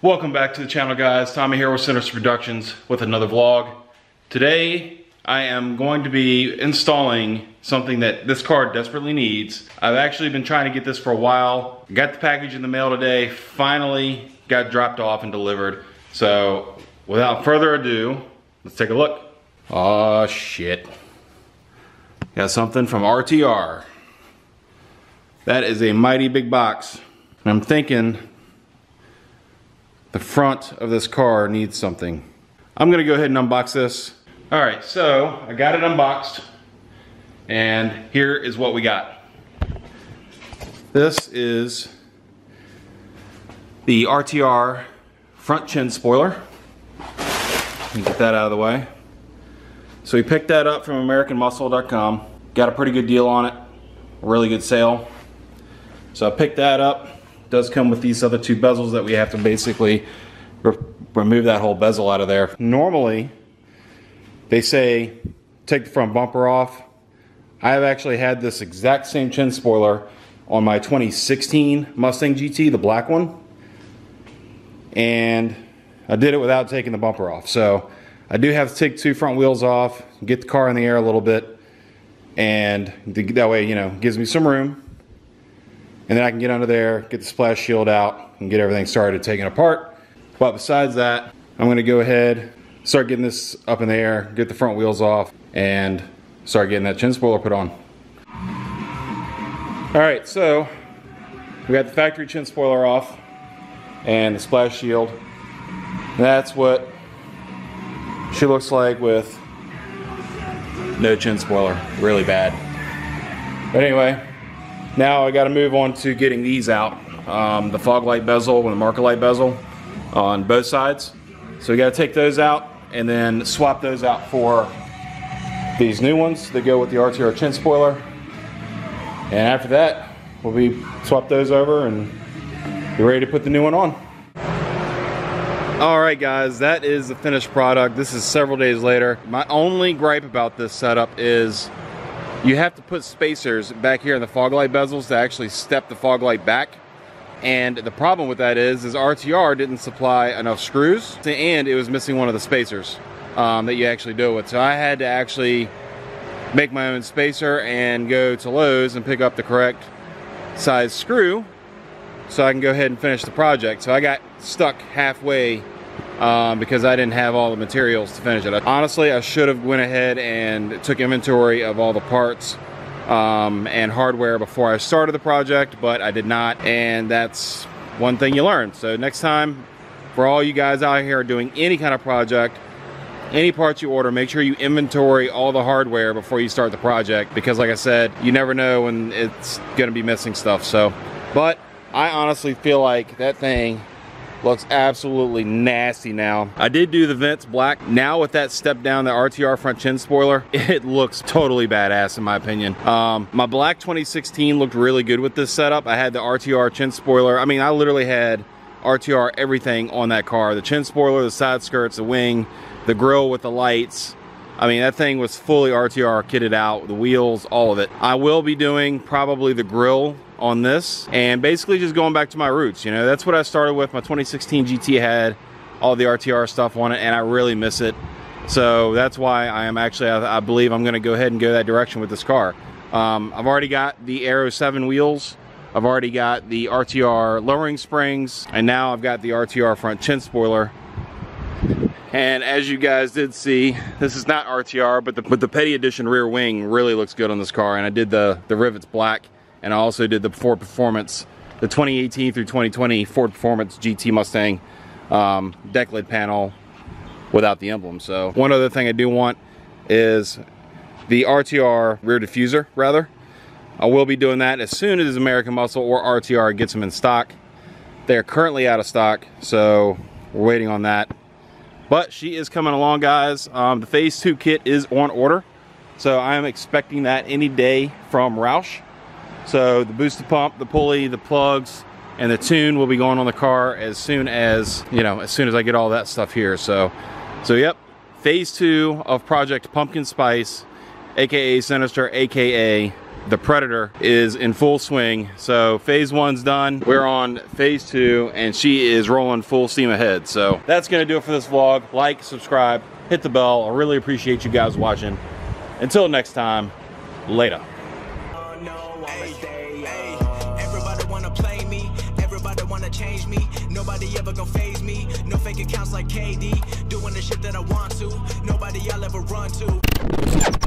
Welcome back to the channel, guys. Tommy here with Sinister Productions with another vlog. Today I am going to be installing something that this car desperately needs. I've actually been trying to get this for a while. Got the package in the mail today, finally got dropped off and delivered. So without further ado, let's take a look. Oh shit. Got something from RTR. That is a mighty big box. And I'm thinking the front of this car needs something. I'm gonna go ahead and unbox this. All right, so I got it unboxed and here is what we got. This is the RTR front chin spoiler. Let me get that out of the way. So we picked that up from AmericanMuscle.com. Got a pretty good deal on it, a really good sale. So I picked that up. It does come with these other two bezels that we have to basically remove that whole bezel out of there. Normally, they say take the front bumper off. I have actually had this exact same chin spoiler on my 2016 Mustang GT, the black one. And I did it without taking the bumper off. So I do have to take two front wheels off, get the car in the air a little bit, and that way, you know, gives me some room. And then I can get under there, get the splash shield out, and get everything started taking apart. But besides that, I'm gonna go ahead, start getting this up in the air, get the front wheels off, and start getting that chin spoiler put on. All right, so we got the factory chin spoiler off and the splash shield. That's what she looks like with no chin spoiler, really bad. But anyway, now I gotta move on to getting these out. The fog light bezel and the marker light bezel on both sides. So we gotta take those out and then swap those out for these new ones that go with the RTR chin spoiler. And after that, we'll swap those over and be ready to put the new one on. All right guys, that is the finished product. This is several days later. My only gripe about this setup is you have to put spacers back here in the fog light bezels to actually step the fog light back. And the problem with that is RTR didn't supply enough screws and it was missing one of the spacers that you actually do it with. So I had to actually make my own spacer and go to Lowe's and pick up the correct size screw so I can go ahead and finish the project. So I got stuck halfway because I didn't have all the materials to finish it. Honestly, I should have went ahead and took inventory of all the parts and hardware before I started the project, but I did not, and that's one thing you learn. So next time, for all you guys out here doing any kind of project, any parts you order, make sure you inventory all the hardware before you start the project, because like I said, you never know when it's gonna be missing stuff. So, but I honestly feel like that thing looks absolutely nasty now. I did do the vents black. Now with that step down, the RTR front chin spoiler, it looks totally badass in my opinion. My black 2016 looked really good with this setup. I had the RTR chin spoiler. I mean, I literally had RTR everything on that car. The chin spoiler, the side skirts, the wing, the grill with the lights. I mean, that thing was fully RTR kitted out, the wheels, all of it. I will be doing probably the grill on this and basically just going back to my roots. You know, that's what I started with. My 2016 GT had all the RTR stuff on it and I really miss it. So that's why I am actually, I believe I'm gonna go ahead and go that direction with this car. I've already got the Aero 7 wheels. I've already got the RTR lowering springs, and now I've got the RTR front chin spoiler. And as you guys did see, this is not RTR, but the Petty Edition rear wing really looks good on this car. And I did the rivets black, and I also did the Ford Performance, the 2018 through 2020 Ford Performance GT Mustang deck lid panel without the emblem. So one other thing I do want is the RTR rear diffuser, rather. I will be doing that as soon as American Muscle or RTR gets them in stock. They're currently out of stock, so we're waiting on that. But she is coming along, guys. The Phase 2 kit is on order, so I am expecting that any day from Roush. So the booster pump, the pulley, the plugs, and the tune will be going on the car as soon as, you know, as soon as I get all that stuff here. So yep, Phase 2 of Project Pumpkin Spice, aka Sinister, aka the Predator is in full swing. So phase 1's done. We're on phase 2 and she is rolling full steam ahead. So that's gonna do it for this vlog. Like, subscribe, hit the bell. I really appreciate you guys watching. Until next time, later. Everybody wanna play me, everybody wanna change me. Nobody ever gonna phase me. No fake accounts like KD. Doing the shit that I want to. Nobody I'll ever run to.